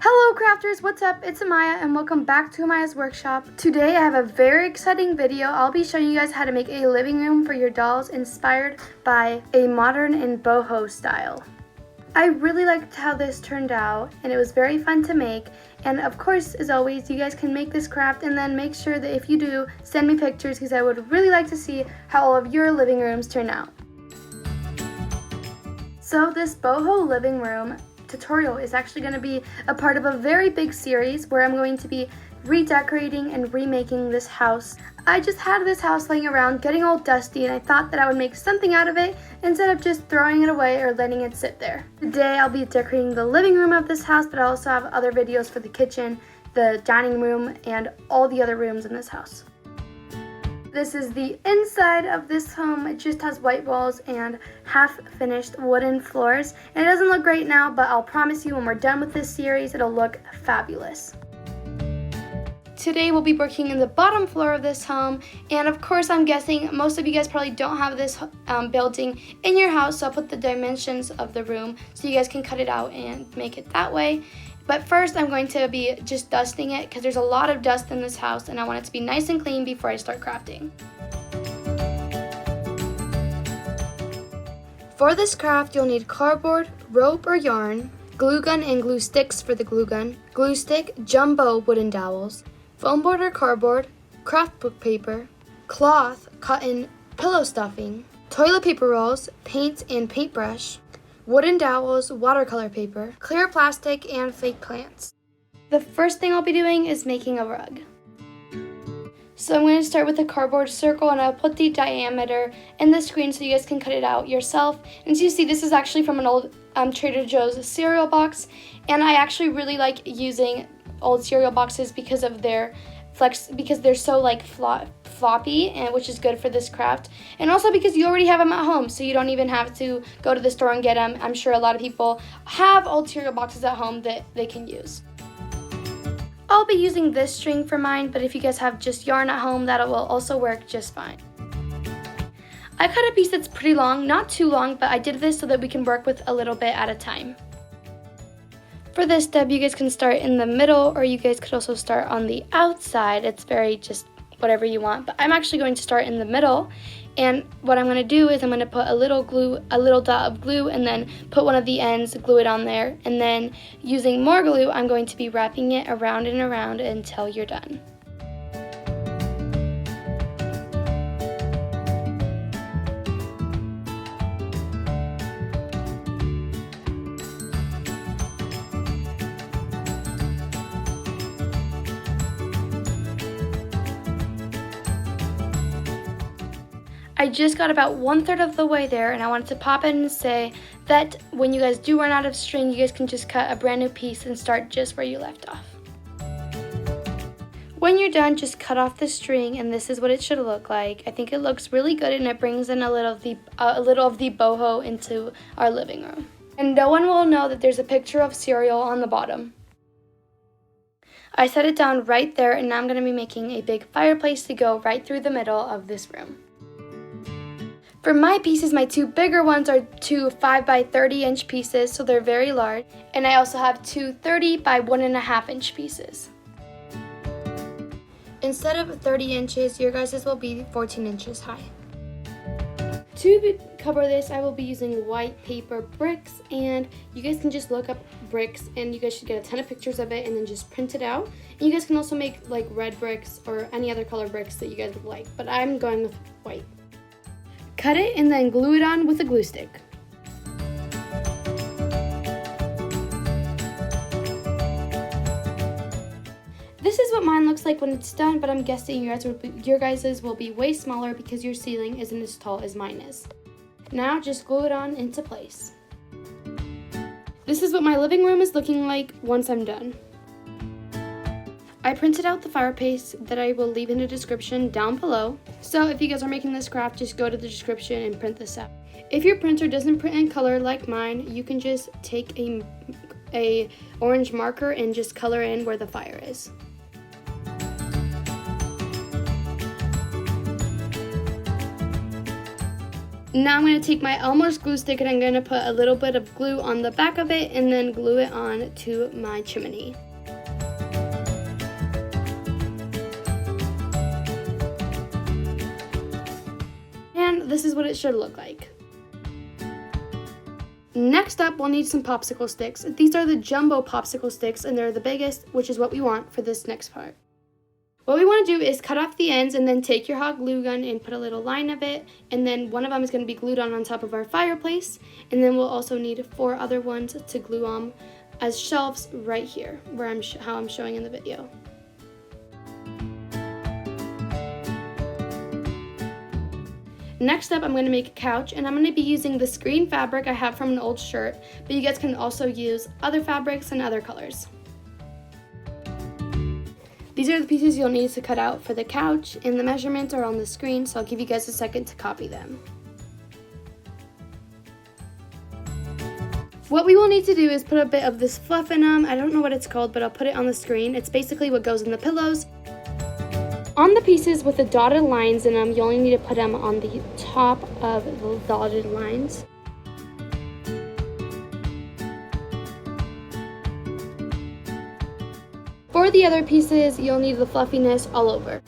Hello crafters, what's up? It's Amaia and welcome back to Amaia's workshop. Today I have a very exciting video. I'll be showing you guys how to make a living room for your dolls inspired by a modern and boho style. I really liked how this turned out and it was very fun to make, and of course, as always, you guys can make this craft and then make sure that if you do, send me pictures because I would really like to see how all of your living rooms turn out. So this boho living room tutorial is actually going to be a part of a very big series where I'm going to be redecorating and remaking this house. I just had this house laying around getting all dusty and I thought that I would make something out of it instead of just throwing it away or letting it sit there. Today I'll be decorating the living room of this house, but I also have other videos for the kitchen, the dining room, and all the other rooms in this house. This is the inside of this home. It just has white walls and half-finished wooden floors. And it doesn't look great now, but I'll promise you when we're done with this series, it'll look fabulous. Today we'll be working in the bottom floor of this home, and of course I'm guessing most of you guys probably don't have this building in your house, so I'll put the dimensions of the room so you guys can cut it out and make it that way. But first I'm going to be just dusting it because there's a lot of dust in this house and I want it to be nice and clean before I start crafting. For this craft you'll need cardboard, rope or yarn, glue gun and glue sticks for the glue gun, glue stick, jumbo wooden dowels, foam board or cardboard, craft book paper, cloth, cotton, pillow stuffing, toilet paper rolls, paint and paintbrush, wooden dowels, watercolor paper, clear plastic, and fake plants. The first thing I'll be doing is making a rug. So I'm going to start with a cardboard circle and I'll put the diameter in the screen so you guys can cut it out yourself. And as you see, this is actually from an old Trader Joe's cereal box, and I actually really like using old cereal boxes because of their because they're so like floppy, and which is good for this craft, and also because you already have them at home, so you don't even have to go to the store and get them. I'm sure a lot of people have old cereal boxes at home that they can use. I'll be using this string for mine, but if you guys have just yarn at home, that will also work just fine. I cut a piece that's pretty long, not too long, but I did this so that we can work with a little bit at a time. For this step, you guys can start in the middle, or you guys could also start on the outside. It's very just whatever you want, but I'm actually going to start in the middle, and what I'm going to do is I'm going to put a little dot of glue, and then put one of the ends, glue it on there, and then using more glue, I'm going to be wrapping it around and around until you're done. I just got about 1/3 of the way there, and I wanted to pop in and say that when you guys do run out of string, you guys can just cut a brand new piece and start just where you left off. When you're done, just cut off the string, and this is what it should look like. I think it looks really good, and it brings in a little of the boho into our living room. And no one will know that there's a picture of cereal on the bottom. I set it down right there, and now I'm going to be making a big fireplace to go right through the middle of this room. For my pieces, my two bigger ones are two 5 by 30 inch pieces, so they're very large. And I also have two 30 by 1.5 inch pieces. Instead of 30 inches, your guys's will be 14 inches high. To cover this, I will be using white paper bricks, and you guys can just look up bricks and you guys should get a ton of pictures of it and then just print it out. And you guys can also make like red bricks or any other color bricks that you guys would like, but I'm going with white. Cut it and then glue it on with a glue stick. This is what mine looks like when it's done, but I'm guessing your guys's will be way smaller because your ceiling isn't as tall as mine is. Now just glue it on into place. This is what my living room is looking like once I'm done. I printed out the Fireplace that I will leave in the description down below. So if you guys are making this craft, just go to the description and print this out. If your printer doesn't print in color like mine, you can just take a orange marker and just color in where the fire is. Now I'm going to take my Elmer's glue stick and I'm going to put a little bit of glue on the back of it and then glue it on to my chimney. And this is what it should look like. Next up, we'll need some popsicle sticks. These are the jumbo popsicle sticks and they're the biggest, which is what we want for this next part. What we want to do is cut off the ends and then take your hot glue gun and put a little line of it, and then one of them is going to be glued on top of our fireplace, and then we'll also need 4 other ones to glue on as shelves right here where how I'm showing in the video. Next up, I'm going to make a couch, and I'm going to be using this green fabric I have from an old shirt, but you guys can also use other fabrics and other colors. These are the pieces you'll need to cut out for the couch, and the measurements are on the screen, so I'll give you guys a second to copy them. What we will need to do is put a bit of this fluff in them. I don't know what it's called, but I'll put it on the screen. It's basically what goes in the pillows. On the pieces with the dotted lines in them, you only need to put them on the top of the dotted lines. For the other pieces, you'll need the fluffiness all over.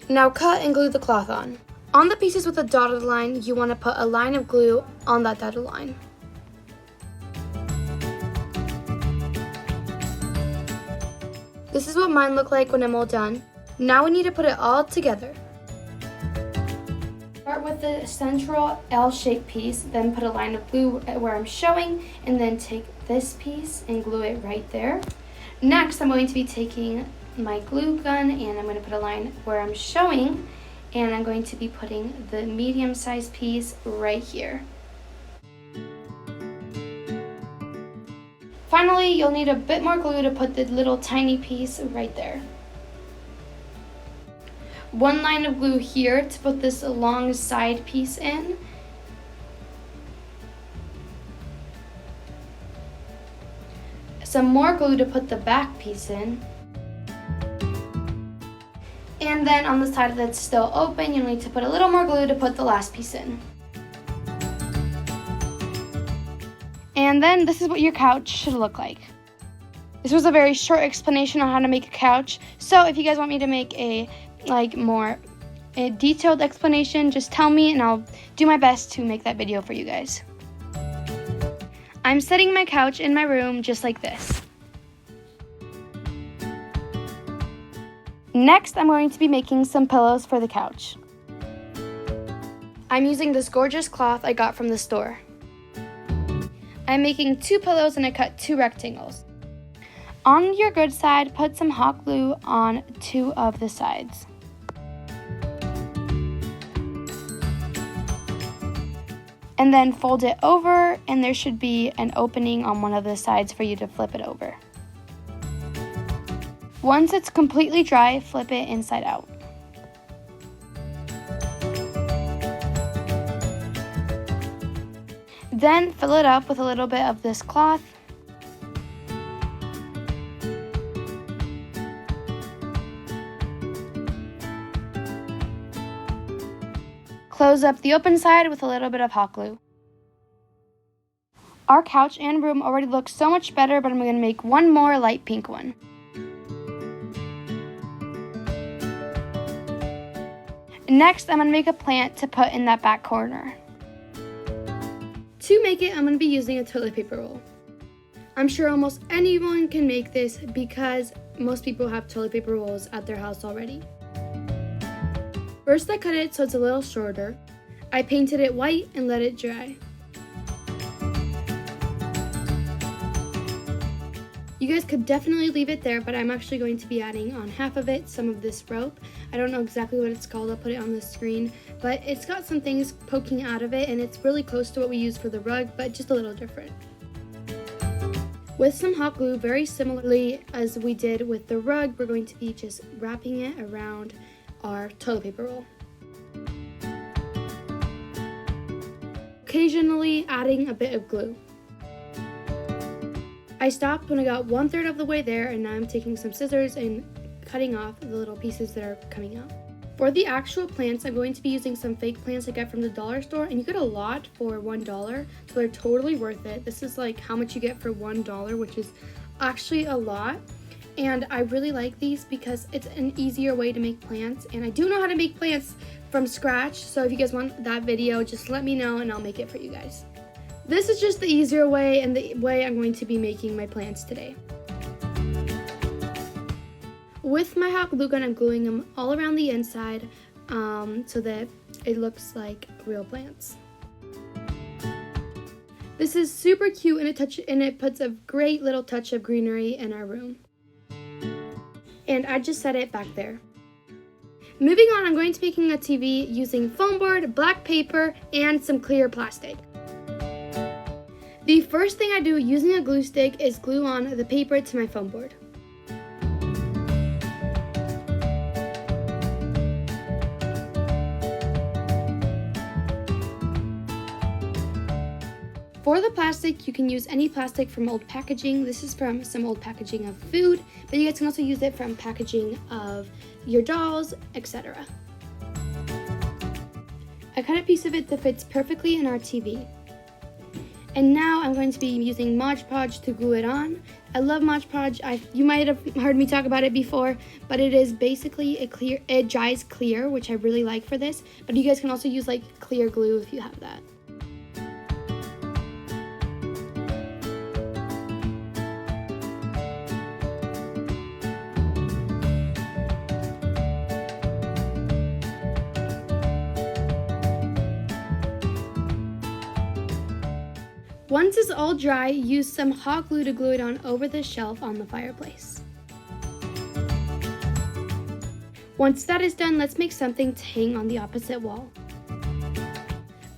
Now cut and glue the cloth on. On the pieces with a dotted line, you want to put a line of glue on that dotted line. This is what mine look like when I'm all done. Now we need to put it all together. Start with the central L-shaped piece, then put a line of glue where I'm showing, and then take this piece and glue it right there. Next, I'm going to be taking my glue gun and I'm going to put a line where I'm showing, and I'm going to be putting the medium-sized piece right here. Finally, you'll need a bit more glue to put the little tiny piece right there. One line of glue here to put this long side piece in. Some more glue to put the back piece in. And then on the side that's still open, you'll need to put a little more glue to put the last piece in. And then this is what your couch should look like. This was a very short explanation on how to make a couch. So if you guys want me to make a more detailed explanation, just tell me and I'll do my best to make that video for you guys. I'm setting my couch in my room just like this. Next, I'm going to be making some pillows for the couch. I'm using this gorgeous cloth I got from the store. I'm making 2 pillows and I cut 2 rectangles. On your good side, put some hot glue on 2 of the sides. And then fold it over, and there should be an opening on one of the sides for you to flip it over. Once it's completely dry, flip it inside out. Then fill it up with a little bit of this cloth. Close up the open side with a little bit of hot glue. Our couch and room already look so much better, but I'm going to make one more light pink one. Next, I'm going to make a plant to put in that back corner. To make it, I'm going to be using a toilet paper roll. I'm sure almost anyone can make this because most people have toilet paper rolls at their house already. First, I cut it so it's a little shorter. I painted it white and let it dry. You guys could definitely leave it there, but I'm actually going to be adding on half of it some of this rope. I don't know exactly what it's called, I'll put it on the screen, but it's got some things poking out of it and it's really close to what we use for the rug, but just a little different. With some hot glue, very similarly as we did with the rug, we're going to be just wrapping it around our toilet paper roll. occasionally adding a bit of glue. I stopped when I got 1/3 of the way there, and now I'm taking some scissors and cutting off the little pieces that are coming out. For the actual plants, I'm going to be using some fake plants I got from the dollar store, and you get a lot for $1, so they're totally worth it. This is like how much you get for $1, which is actually a lot. And I really like these because it's an easier way to make plants, and I do know how to make plants from scratch, so if you guys want that video, just let me know and I'll make it for you guys. This is just the easier way and the way I'm going to be making my plants today. With my hot glue gun, I'm gluing them all around the inside so that it looks like real plants. This is super cute, and it puts a great little touch of greenery in our room. And I just set it back there. Moving on, I'm going to be making a TV using foam board, black paper, and some clear plastic. The first thing I do using a glue stick is glue on the paper to my foam board. For the plastic, you can use any plastic from old packaging. This is from some old packaging of food, but you guys can also use it from packaging of your dolls, etc. I cut a piece of it that fits perfectly in our TV. And now I'm going to be using Mod Podge to glue it on. I love Mod Podge. You might have heard me talk about it before, but it is basically it dries clear, which I really like for this. But you guys can also use like clear glue if you have that. Once it's all dry, use some hot glue to glue it on over the shelf on the fireplace. Once that is done, let's make something to hang on the opposite wall.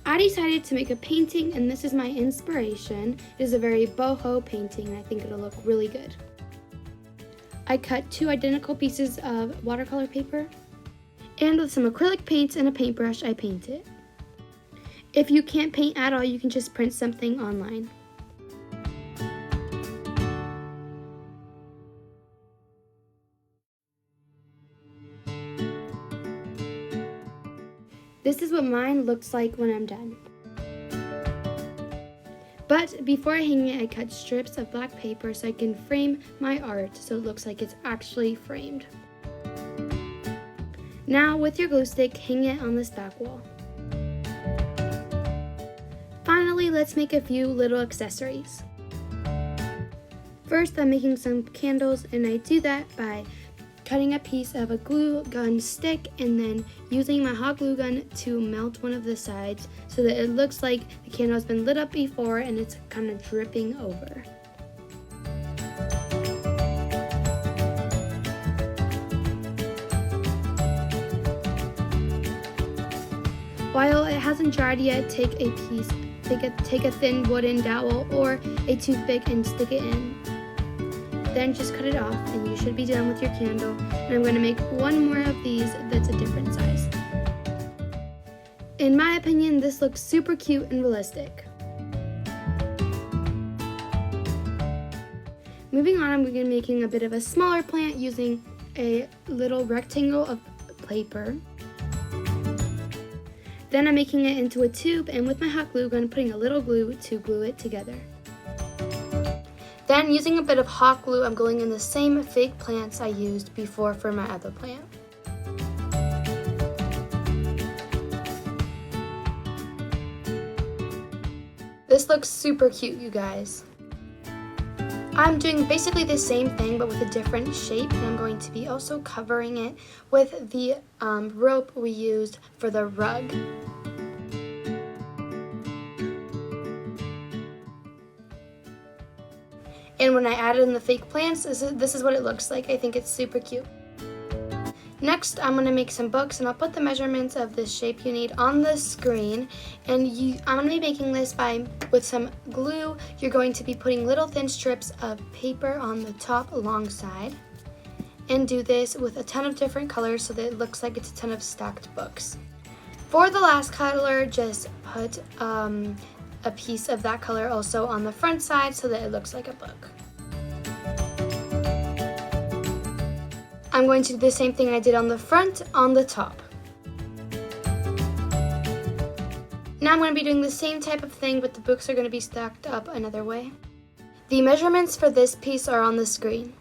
I decided to make a painting, and this is my inspiration. It is a very boho painting, and I think it'll look really good. I cut 2 identical pieces of watercolor paper, and with some acrylic paints and a paintbrush, I paint it. If you can't paint at all, you can just print something online. This is what mine looks like when I'm done. But before I hang it, I cut strips of black paper so I can frame my art so it looks like it's actually framed. Now with your glue stick, hang it on this back wall. Finally, let's make a few little accessories. First, I'm making some candles, and I do that by cutting a piece of a glue gun stick and then using my hot glue gun to melt one of the sides so that it looks like the candle has been lit up before and it's kind of dripping over. While it hasn't dried yet, take a thin wooden dowel or a toothpick and stick it in. Then just cut it off and you should be done with your candle. And I'm going to make one more of these that's a different size. In my opinion, this looks super cute and realistic. Moving on, I'm going to be making a bit of a smaller plant using a little rectangle of paper. Then I'm making it into a tube, and with my hot glue gun, putting a little glue to glue it together. Then, using a bit of hot glue, I'm gluing in the same fake plants I used before for my other plant. This looks super cute, you guys. I'm doing basically the same thing but with a different shape, and I'm going to be also covering it with the rope we used for the rug. And when I added in the fake plants, this is what it looks like. I think it's super cute. Next, I'm going to make some books, and I'll put the measurements of the shape you need on the screen. And I'm going to be making this with some glue. You're going to be putting little thin strips of paper on the top alongside. And do this with a ton of different colors so that it looks like it's a ton of stacked books. For the last color, just put a piece of that color also on the front side so that it looks like a book. I'm going to do the same thing I did on the front on the top. Now I'm going to be doing the same type of thing, but the books are going to be stacked up another way. The measurements for this piece are on the screen.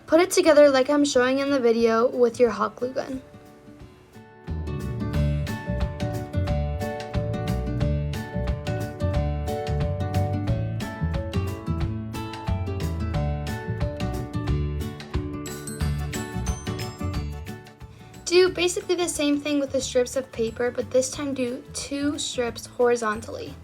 Put it together like I'm showing in the video with your hot glue gun. Do basically the same thing with the strips of paper, but this time do 2 strips horizontally.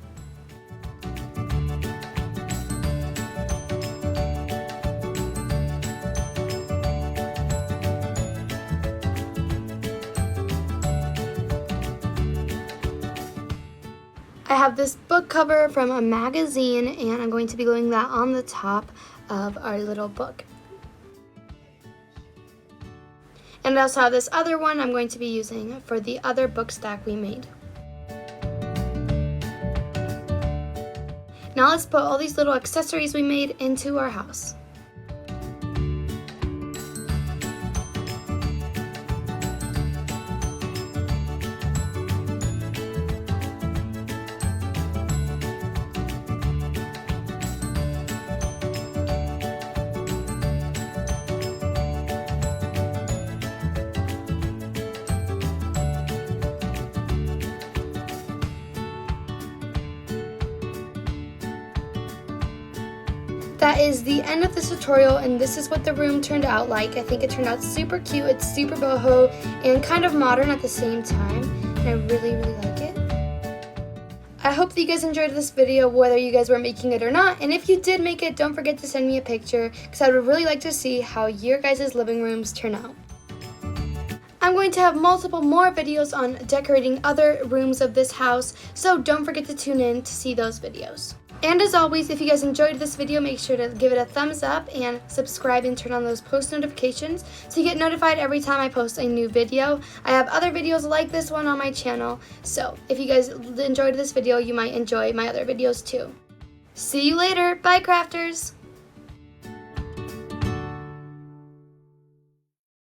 I have this book cover from a magazine, and I'm going to be gluing that on the top of our little book. And I also have this other one I'm going to be using for the other book stack we made. Now let's put all these little accessories we made into our house. That is the end of this tutorial, and this is what the room turned out like. I think it turned out super cute. It's super boho and kind of modern at the same time, and I really, really like it. I hope that you guys enjoyed this video, whether you guys were making it or not, and if you did make it, don't forget to send me a picture, because I would really like to see how your guys' living rooms turn out. I'm going to have multiple more videos on decorating other rooms of this house, so don't forget to tune in to see those videos. And as always, if you guys enjoyed this video, make sure to give it a thumbs up and subscribe and turn on those post notifications so you get notified every time I post a new video. I have other videos like this one on my channel, so if you guys enjoyed this video, you might enjoy my other videos too. See you later. Bye, crafters!